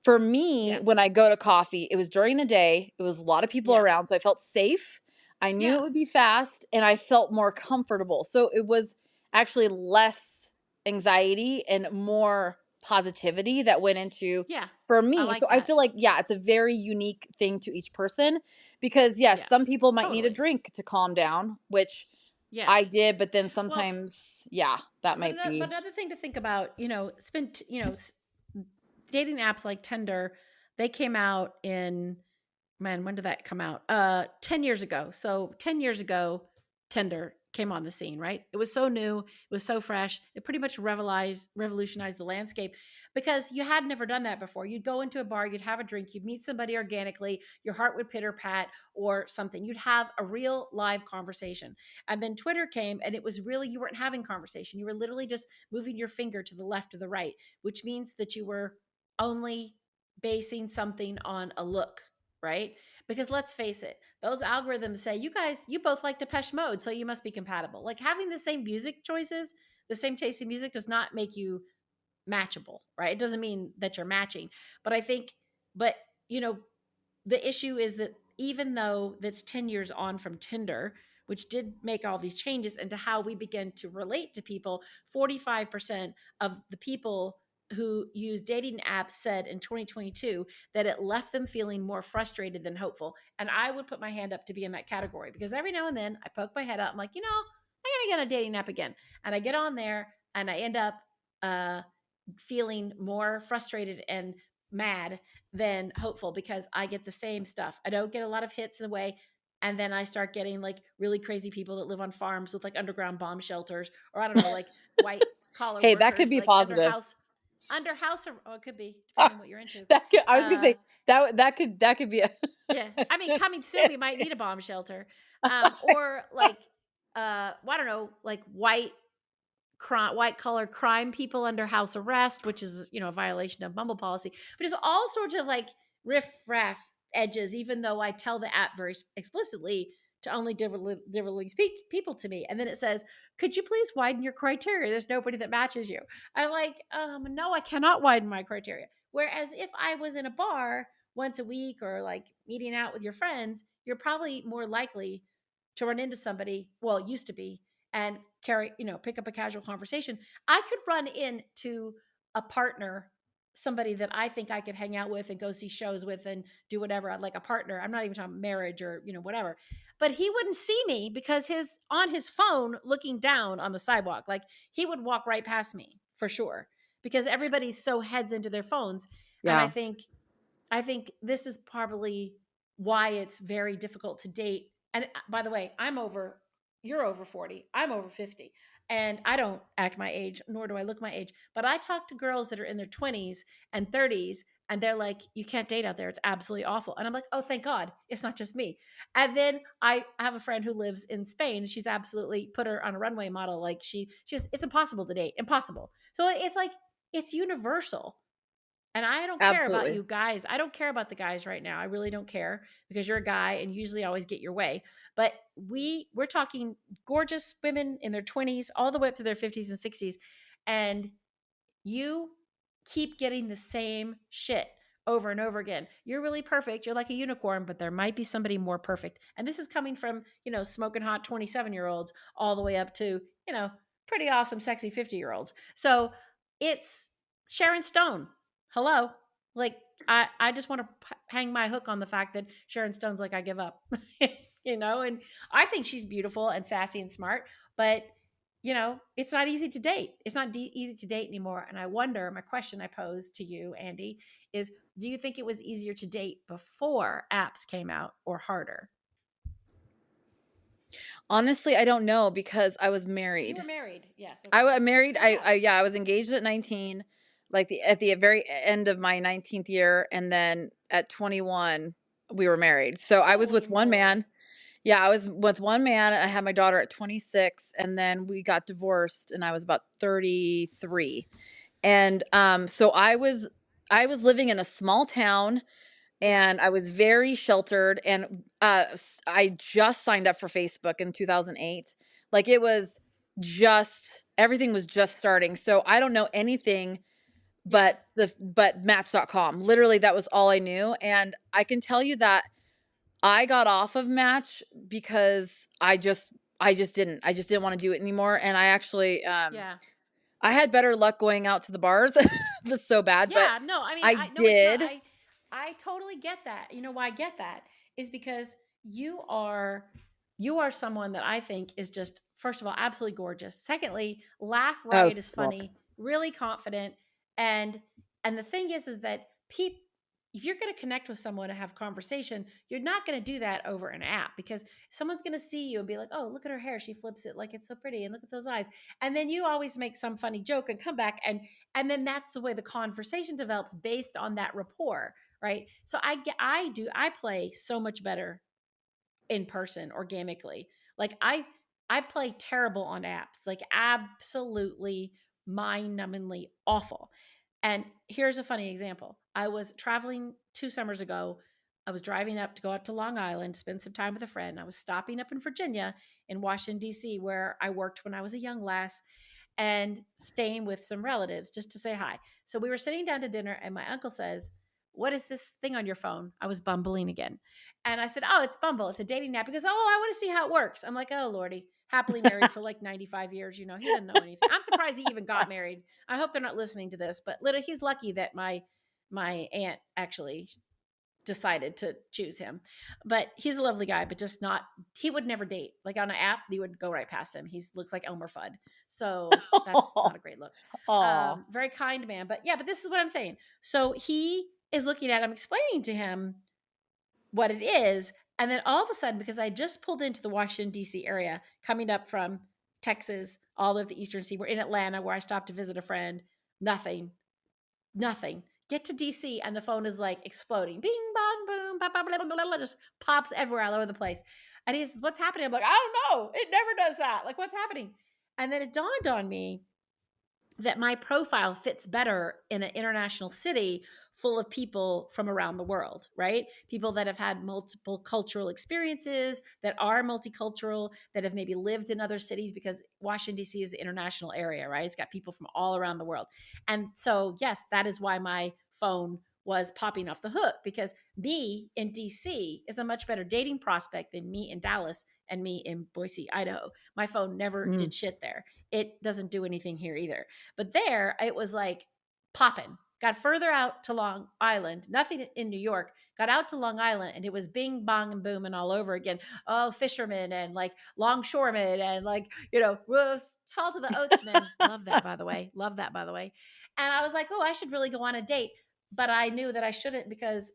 For me, Yeah. when I go to coffee, it was during the day. It was a lot of people Yeah. around, so I felt safe. I knew Yeah. it would be fast, and I felt more comfortable. So it was actually less anxiety and more positivity that went into Yeah. for I me. So like I that. feel like, yeah, it's a very unique thing to each person because yes, Yeah. some people might need a Totally. drink to calm down, which Yeah. I did, but then Well, sometimes, yeah, that might but be. another thing to think about, it's been, dating apps like Tinder, they came out in, man, when did that come out? 10 years ago. So 10 years ago, Tinder came on the scene, right? It was so new, it was so fresh. It pretty much revolutionized the landscape because you had never done that before. You'd go into a bar, you'd have a drink, you'd meet somebody organically, your heart would pitter pat or something. You'd have a real live conversation. And then Twitter came and it was really, you weren't having conversation. You were literally just moving your finger to the left or the right, which means that you were only basing something on a look, right? Because let's face it, those algorithms say, you both like Depeche Mode, so you must be compatible. Like having the same music choices, the same taste in music does not make you matchable, right? It doesn't mean that you're matching. But I think, but you know, the issue is that even though that's 10 years on from Tinder, which did make all these changes into how we begin to relate to people, 45% of the people who use dating apps said in 2022 that it left them feeling more frustrated than hopeful. And I would put my hand up to be in that category because every now and then I poke my head up. I'm like, I'm going to get on a dating app again. And I get on there and I end up feeling more frustrated and mad than hopeful because I get the same stuff. I don't get a lot of hits in the way. And then I start getting like really crazy people that live on farms with like underground bomb shelters, or I don't know, like white collar Hey, that could workers, be like positive. or it could be depending on what you're into. I was gonna Uh, say that could be a. yeah. I mean, Just coming soon, we might kidding. need a bomb shelter. Or like, well, I don't know, like white white collar crime people under house arrest, which is, you know, a violation of Bumble policy, but it's all sorts of like riff-raff edges, even though I tell the app very explicitly to only deliberately speak people to me. And then it says, could you please widen your criteria? There's nobody that matches you. I'm like, no, I cannot widen my criteria. Whereas if I was in a bar once a week or like meeting out with your friends, you're probably more likely to run into somebody, well, it used to be, and pick up a casual conversation. I could run into a partner, somebody that I think I could hang out with and go see shows with and do whatever, like a partner. I'm not even talking marriage or, whatever. But he wouldn't see me because he's on his phone looking down on the sidewalk. Like he would walk right past me for sure because everybody's so heads into their phones. And Yeah. I think this is probably why it's very difficult to date. And by the way, you're over 40, I'm over 50. And I don't act my age, nor do I look my age. But I talk to girls that are in their 20s and 30s, and they're like, you can't date out there. It's absolutely awful. And I'm like, oh, thank God. It's not just me. And then I have a friend who lives in Spain. She's absolutely put her on a runway model. Like it's impossible to date. Impossible. So it's like, it's universal. And I don't care about Absolutely. you guys. I don't care about the guys right now. I really don't care because you're a guy and usually always get your way. But we're talking gorgeous women in their 20s all the way up to their 50s and 60s. And you keep getting the same shit over and over again. You're really perfect. You're like a unicorn, but there might be somebody more perfect. And this is coming from, smoking hot 27-year-olds all the way up to, pretty awesome, sexy 50-year-olds. So it's Sharon Stone. Hello. Like, I just want to hang my hook on the fact that Sharon Stone's like, I give up, and I think she's beautiful and sassy and smart, but it's not easy to date. It's not easy to date anymore. And I wonder, my question I pose to you, Andi, is do you think it was easier to date before apps came out or harder? Honestly, I don't know because I was You married. were married. Yes. Okay. I was married. Oh, yeah. I was engaged at 19, like at the very end of my 19th year, and then at 21 we were married. So I was Holy with one moly. man. Yeah, I was with one man. I had my daughter at 26, and then we got divorced, and I was about 33. And so I was living in a small town, Yeah. and I was very sheltered, and I just signed up for Facebook in 2008. Like it was just everything was just starting. So I don't know anything Yeah. but match.com. Literally that was all I knew, and I can tell you that I got off of Match because I just didn't want to do it anymore, and I actually Yeah. I had better luck going out to the bars. That's so bad, but Yeah, no, I mean, I I know it's not. did. I totally get that. You know why I get that is because you are someone that I think is just, first of all, absolutely gorgeous. Secondly, laugh Oh, riot is stop. funny, really confident, and the thing is that people, if you're going to connect with someone and have conversation, you're not going to do that over an app because someone's going to see you and be like, "Oh, look at her hair. She flips it like it's so pretty and look at those eyes." And then you always make some funny joke and come back and then that's the way the conversation develops based on that rapport, right? So I play so much better in person organically. Like I play terrible on apps, like absolutely mind-numbingly awful. And here's a funny example. I was traveling 2 summers ago. I was driving up to go out to Long Island, spend some time with a friend. I was stopping up in Virginia in Washington, D.C., where I worked when I was a young lass, and staying with some relatives just to say hi. So we were sitting down to dinner, and my uncle says, "What is this thing on your phone?" I was bumbling again. And I said, "Oh, it's Bumble. It's a dating app." He goes, "Oh, I want to see how it works." I'm like, "Oh, Lordy." Happily married for like 95 years. He doesn't know anything. I'm surprised he even got married. I hope they're not listening to this, but literally, he's lucky that my aunt actually decided to choose him. But he's a lovely guy, but just not, he would never date. Like on an app, you would go right past him. He looks like Elmer Fudd. So that's not a great look. Aw. Very kind man. But yeah, but this is what I'm saying. So he is looking at, I'm explaining to him what it is. And then all of a sudden, because I just pulled into the Washington, D.C. area, coming up from Texas, all of the Eastern Sea, we're in Atlanta where I stopped to visit a friend. Nothing. Get to DC and the phone is like exploding. Bing, bong, boom, blah, blah, blah, blah, blah, just pops everywhere all over the place. And he says, "What's happening?" I'm like, "I don't know. It never does that. Like, what's happening?" And then it dawned on me that my profile fits better in an international city full of people from around the world, right? People that have had multiple cultural experiences, that are multicultural, that have maybe lived in other cities, because Washington, D.C. is an international area, right? It's got people from all around the world. And so, yes, that is why my phone was popping off the hook, because me in DC is a much better dating prospect than me in Dallas and me in Boise, Idaho. My phone never Mm. did shit there. It doesn't do anything here either. But there, it was like popping. Got further out to Long Island, nothing in New York, got out to Long Island, and it was bing, bong, and boom, and all over again. Oh, fishermen and like longshoremen and like, salt of the oatsmen. Love that, by the way. Love that, by the way. And I was like, oh, I should really go on a date. But I knew that I shouldn't, because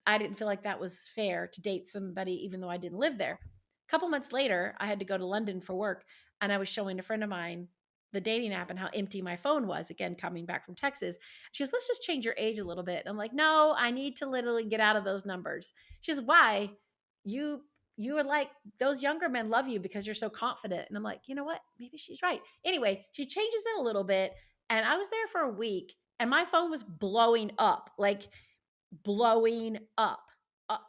I didn't feel like that was fair to date somebody, even though I didn't live there. A couple months later, I had to go to London for work, and I was showing a friend of mine the dating app and how empty my phone was, again, coming back from Texas. She goes, let's just change your age a little bit. And I'm like, no, I need to literally get out of those numbers. She goes, why? You are like, those younger men love you because you're so confident. And I'm like, you know what? Maybe she's right. Anyway, she changes it a little bit. And I was there for a week, and my phone was blowing up, like blowing up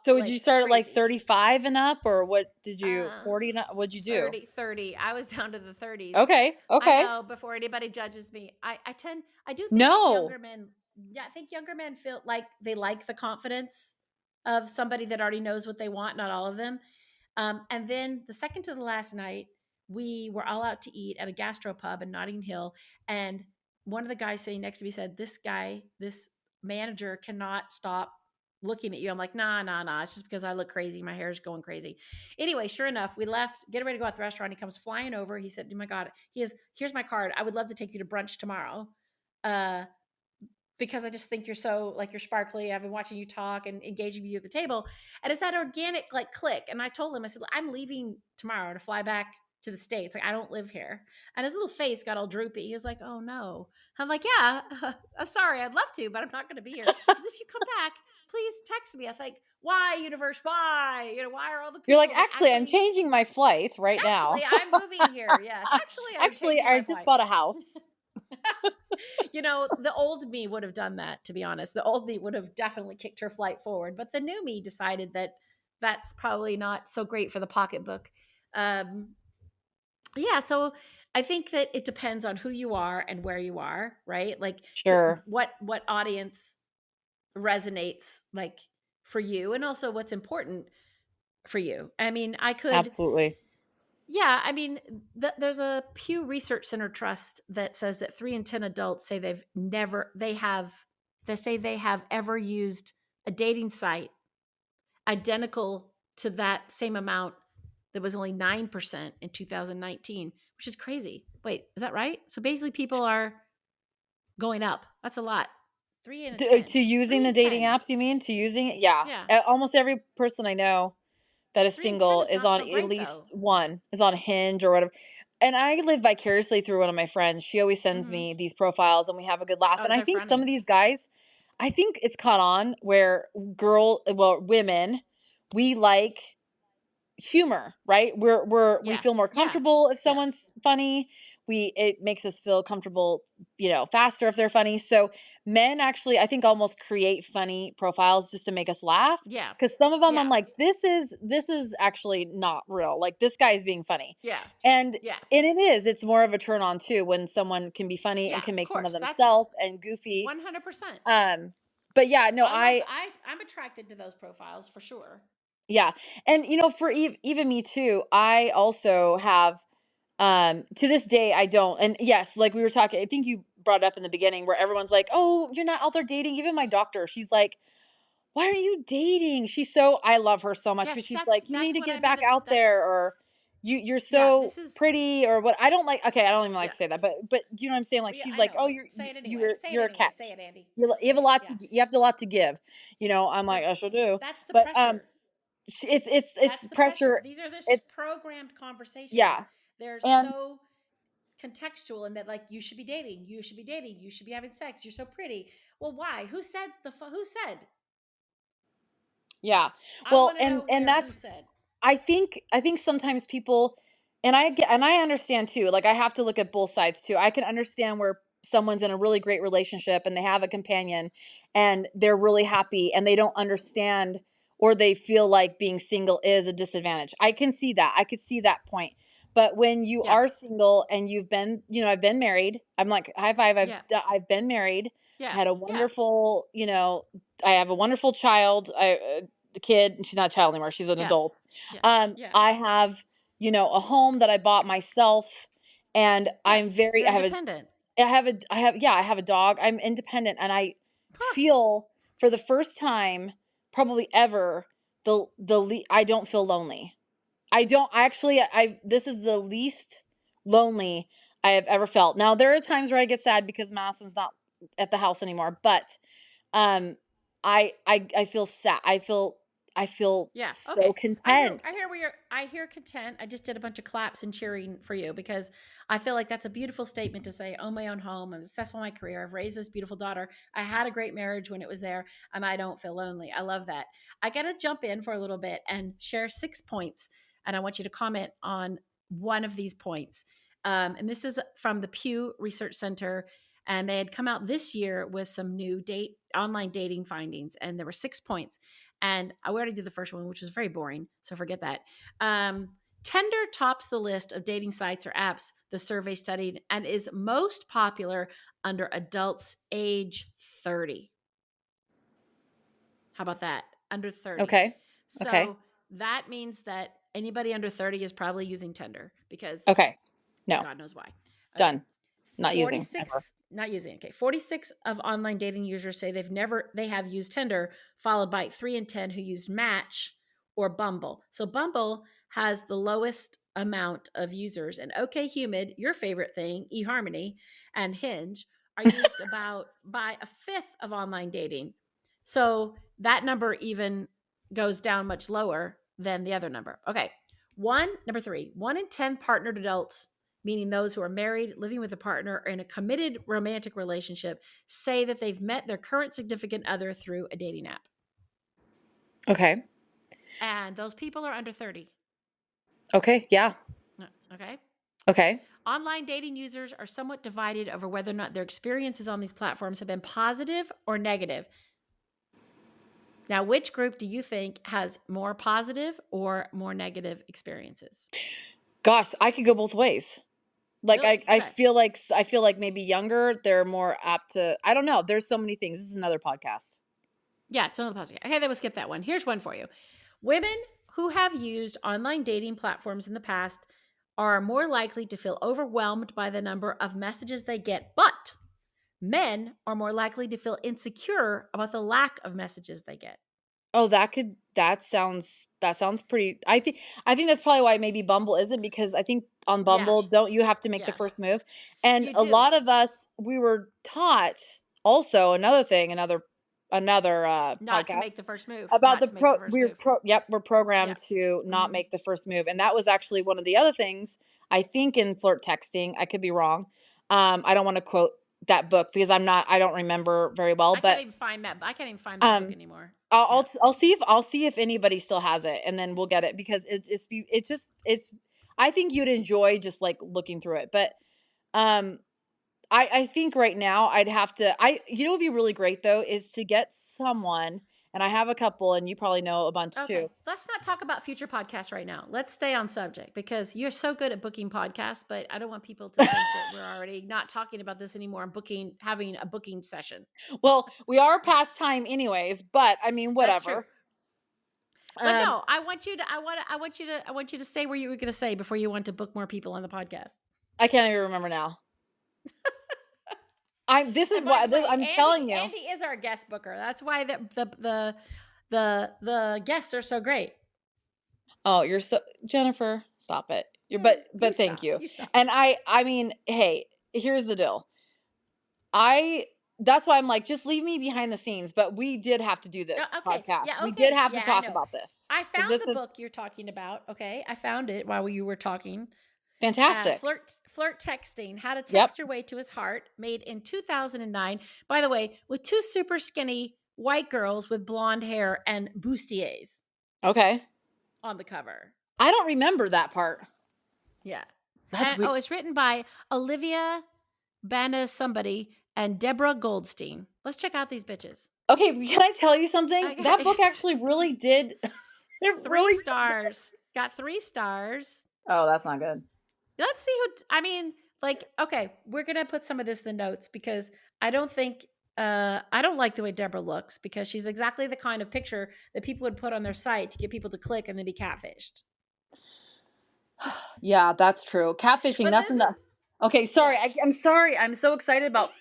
So would like you start at like crazy. 35 and up, or what did you, 40 and Um, up? What'd you do? 30. I was down to the 30s. Okay. I Okay. know, before anybody judges me. I do think that No. younger men, yeah, I think younger men feel like they like the confidence of somebody that already knows what they want, not all of them. And then the second to the last night, we were all out to eat at a gastropub in Notting Hill. And one of the guys sitting next to me said, this manager cannot stop looking at you. I'm like, nah. It's just because I look crazy. My hair's going crazy. Anyway, sure enough, we left, getting ready to go out to the restaurant. He comes flying over. He said, oh my God, here's my card. I would love to take you to brunch tomorrow. Because I just think you're so, like, you're sparkly. I've been watching you talk and engaging with you at the table. And it's that organic like click. And I told him, I said, I'm leaving tomorrow to fly back to the States. Like, I don't live here. And his little face got all droopy. He was like, oh no. I'm like, yeah, I'm sorry. I'd love to, but I'm not going to be here. Because if you come back, please text me. I was like, why, universe? Why? Why are all the You're like, people that actually, I'm actually, changing my flight right now. I'm moving here. Yes. Actually, I'm Actually, changing I my just flight. bought a house. The old me would have done that, to be honest. The old me would have definitely kicked her flight forward, but the new me decided that that's probably not so great for the pocketbook. Yeah, so I think that it depends on who you are and where you are, right? Like, Sure. what audience resonates, like, for you, and also what's important for you. I mean, Absolutely. yeah, I mean, there's a Pew Research Center trust that says that 3 in 10 adults say they have ever used a dating site identical to that same amount that was only 9% in 2019, which is crazy. Wait, is that right? So basically, people are going up. That's a lot. 3 in To 10. using 3 the in dating 10. apps, you mean? To using it? Yeah. Yeah. Almost every person I know that is 3 in 10 single is is not on so at great, least though. one, is on Hinge or whatever. And I live vicariously through one of my friends. She always sends Mm-hmm. me these profiles and we have a good laugh. Oh, And I they're think some funny. of these guys, I think it's caught on where women, we like humor, right? We Yeah. feel more Yeah. comfortable if Yeah. someone's funny. It makes us feel comfortable, faster if they're funny. So men actually, I think, almost create funny profiles just to make us laugh. Yeah. Because some of them, I'm Yeah. like, this is actually not real. Like, this guy is being funny, Yeah. and Yeah. it is. It's more of a turn on too when someone can be funny and Yeah, can of make fun of course. That's themselves and goofy. 100%. But yeah, no, I'm attracted to those profiles for sure. yeah. And for even me too, I also have to this day I don't. And yes, like we were talking, I think you brought up in the beginning where everyone's like, "Oh, you're not out there dating." Even my doctor, she's like, "Why are you dating?" I love her so much, Yes, but she's like, "You need that's to what I get meant. back out That's there," or you're yeah, so this is pretty, or what. I don't like, okay, I don't even like yeah. to say that, but you know what I'm saying? Like, Yeah, she's I like, know, "Oh, but say it anyway. you're Say it you're a anyway. catch. Say it, Andy. You Just you have a say it. lot Yeah. you have a lot to give." I'm like, But "I sure do." that's the But pressure. it's That's the pressure. pressure. These are the It's programmed conversations. yeah. They're And so contextual in that, like, you should be dating, you should be dating, you should be having sex, you're so pretty. Well, why? Who said? yeah. I Well, want to know and who that's said. I think sometimes people, and I understand too. Like, I have to look at both sides too. I can understand where someone's in a really great relationship and they have a companion and they're really happy and they don't understand or they feel like being single is a disadvantage. I can see that. I could see that point. But when you Yeah. are single and you've been, I've been married. I'm like, high five. Yeah. I've been married. Yeah. I had a wonderful, I have a wonderful child. The kid, she's not a child anymore. She's an Yeah. adult. Yeah. Yeah. I have, a home that I bought myself, and Yeah. I'm very, You're independent. I have a dog. I'm independent, and I Huh. feel for the first time, probably ever, I don't feel lonely. This is the least lonely I have ever felt. Now, there are times where I get sad because Madison's not at the house anymore, but um I feel sad. I feel Yeah. so Okay. content. I hear content. I just did a bunch of claps and cheering for you because I feel like that's a beautiful statement to say, own my own home. I'm successful in my career. I've raised this beautiful daughter. I had a great marriage when it was there and I don't feel lonely. I love that. I got to jump in for a little bit and share 6 points. And I want you to comment on one of these points. And this is from the Pew Research Center. And they had come out this year with some new online dating findings. And there were 6 points. And I already did the first one, which was very boring. So forget that. Tinder tops the list of dating sites or apps the survey studied and is most popular under adults age 30. How about that? Under 30. Okay. So Okay. that means that anybody under 30 is probably using Tinder because Okay. No. God knows why. Okay. Done. Not using. 46 not using. Okay. 46 of online dating users say they have used Tinder, followed by 3 in 10 who used Match or Bumble. So Bumble has the lowest amount of users, and OK Humid, your favorite thing, eHarmony and Hinge are used about by a fifth of online dating. So that number even goes down much lower than the other number. Okay. Number 3, 1 in 10 partnered adults, meaning those who are married, living with a partner, or in a committed romantic relationship, say that they've met their current significant other through a dating app. Okay. And those people are under 30. Okay. Yeah. Okay. Okay. Online dating users are somewhat divided over whether or not their experiences on these platforms have been positive or negative. Now, which group do you think has more positive or more negative experiences? Gosh, I could go both ways. Like Really? I Okay. feel like maybe younger, they're more apt to, I don't know. There's so many things. This is another podcast. Yeah, it's another podcast. Okay, then we'll skip that one. Here's one for you. Women who have used online dating platforms in the past are more likely to feel overwhelmed by the number of messages they get, but men are more likely to feel insecure about the lack of messages they get. Oh, that sounds pretty, I think that's probably why maybe Bumble isn't, because I think on Bumble, don't you have to make the first move? And You a do. lot of us, we were taught also another thing, another Not podcast to make the first move. about Not to make the first move. we're programmed to not make the first move. And that was actually one of the other things, I think, in flirt texting. I could be wrong. I don't want to quote that book because I don't remember very well, I but can't even find that book anymore. I'll see if anybody still has it, and then we'll get it, because it's I think you'd enjoy just like looking through it. But I think right now I'd have to, what would be really great though is to get someone, and I have a couple, and you probably know a bunch Okay, too. let's not talk about future podcasts right now. Let's stay on subject because you're so good at booking podcasts, but I don't want people to think that we're already not talking about this anymore and having a booking session. Well, we are past time anyways, but I mean, That's true. whatever. But no, I want you to say what you were going to say before you want to book more people on the podcast. I can't even remember now. I'm telling you. Andi is our guest booker. That's why the guests are so great. Oh, you're so, Jennifer, stop it. But thank you. And I mean, hey, here's the deal. That's why I'm like, just leave me behind the scenes. But we did have to do this podcast. Yeah, okay. We did have to talk about this. I found the book you're talking about. Okay, I found it while you were talking. Fantastic. Flirt texting, how to text your way to his heart, made in 2009. By the way, with 2 super skinny white girls with blonde hair and bustiers. Okay. On the cover. I don't remember that part. Yeah. That's weird. It's written by Olivia Bana somebody, and Deborah Goldstein. Let's check out these bitches. Okay, can I tell you something? Okay. That book actually really did. It 3 really stars. Got 3 stars. Oh, that's not good. Let's see who. I mean, like, okay, we're gonna put some of this in the notes because I don't think. I don't like the way Deborah looks because she's exactly the kind of picture that people would put on their site to get people to click and then be catfished. Yeah, that's true. Catfishing, But that's this enough. is, Okay, sorry. yeah. I'm sorry. I'm so excited about.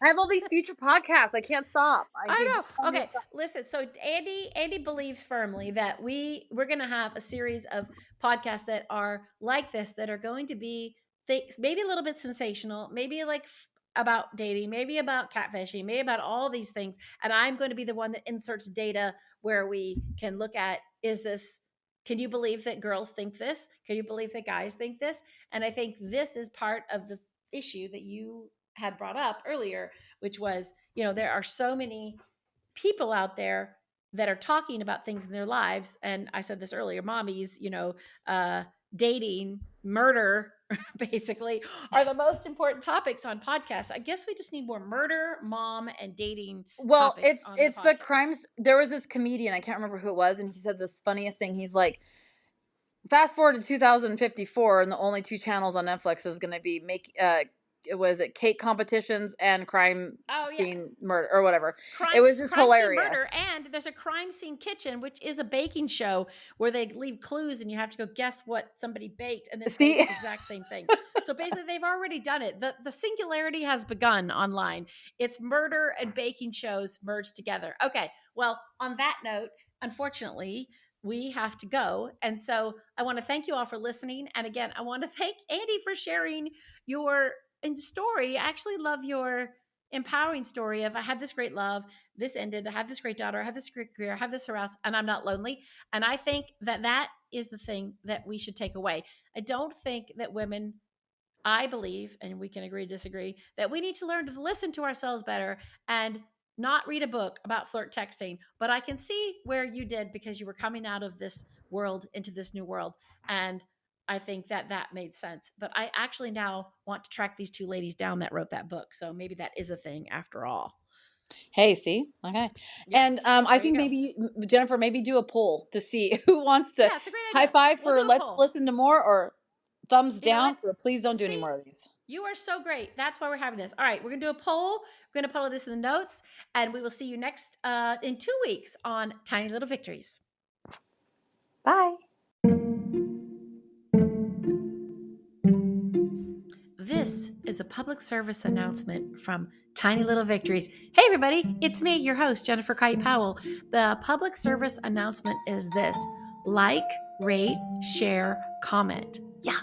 I have all these future podcasts. I can't stop. I Just know. tell me to Okay, stop. listen. So Andy believes firmly that we're going to have a series of podcasts that are like this, that are going to be things maybe a little bit sensational, maybe like about dating, maybe about catfishing, maybe about all these things. And I'm going to be the one that inserts data where we can look at, is this, can you believe that girls think this? Can you believe that guys think this? And I think this is part of the issue that you had brought up earlier, which was, there are so many people out there that are talking about things in their lives. And I said this earlier, mommies, dating, murder, basically, are the most important topics on podcasts. I guess we just need more murder, mom, and dating Well, topics on the it's the podcast. crimes. There was this comedian. I can't remember who it was, and he said this funniest thing. He's like, fast forward to 2054, and the only 2 channels on Netflix is going to be was it cake competitions and crime Oh yeah, scene murder or whatever. It was just crime scene hilarious. murder, and there's a crime scene kitchen, which is a baking show where they leave clues and you have to go guess what somebody baked and then See? bake the exact same thing. So basically, they've already done it. The singularity has begun online. It's murder and baking shows merged together. Okay, well, on that note, unfortunately, we have to go. And so I want to thank you all for listening. And again, I want to thank Andi for sharing your story. I actually love your empowering story of, I had this great love, this ended, I have this great daughter, I have this great career, I have this house, and I'm not lonely. And I think that that is the thing that we should take away. I don't think that women, I believe, and we can agree to disagree, that we need to learn to listen to ourselves better and not read a book about flirt texting. But I can see where you did, because you were coming out of this world into this new world. And I think that that made sense. But I actually now want to track these 2 ladies down that wrote that book. So maybe that is a thing after all. Hey, see? Okay. Yep. And So I there you think go. maybe Jennifer, maybe do a poll to see who wants to Yeah, it's a great high idea. five We'll for do a let's poll. listen to more, or thumbs You know down what? for please don't do any See? more of these. You are so great. That's why we're having this. All right, we're going to do a poll. We're going to put this in the notes, and we will see you next in 2 weeks on Tiny Little Victories. Bye. This is a public service announcement from Tiny Little Victories. Hey, everybody, it's me, your host, Jennifer Kite-Powell. The public service announcement is this: like, rate, share, comment. Yeah,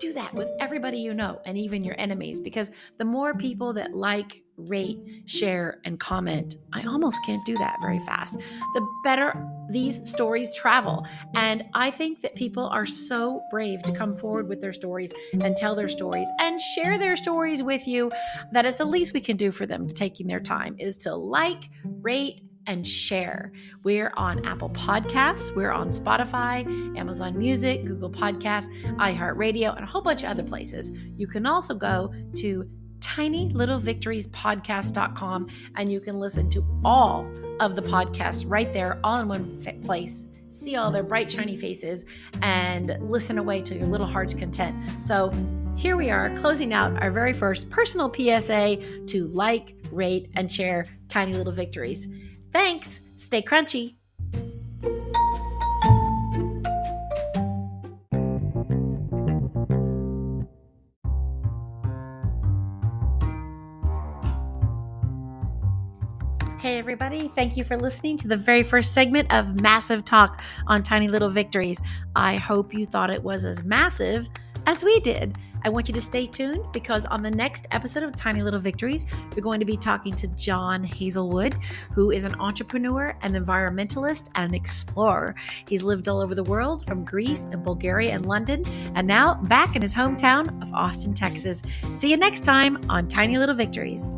do that with everybody you know and even your enemies, because the more people that like, rate, share, and comment, I almost can't do that very fast, the better these stories travel. And I think that people are so brave to come forward with their stories and tell their stories and share their stories with you, that it's the least we can do for them, taking their time, is to like, rate, and share. We're on Apple Podcasts, we're on Spotify, Amazon Music, Google Podcasts, iHeartRadio, and a whole bunch of other places. You can also go to tinylittlevictoriespodcast.com and you can listen to all of the podcasts right there, all in one place. See all their bright, shiny faces and listen away to your little heart's content. So here we are, closing out our very first personal PSA to like, rate, and share Tiny Little Victories. Thanks. Stay crunchy. Hey, everybody. Thank you for listening to the very first segment of Massive Talk on Tiny Little Victories. I hope you thought it was as massive as we did. I want you to stay tuned, because on the next episode of Tiny Little Victories, we're going to be talking to John Hazelwood, who is an entrepreneur, an environmentalist, and an explorer. He's lived all over the world, from Greece and Bulgaria and London, and now back in his hometown of Austin, Texas. See you next time on Tiny Little Victories.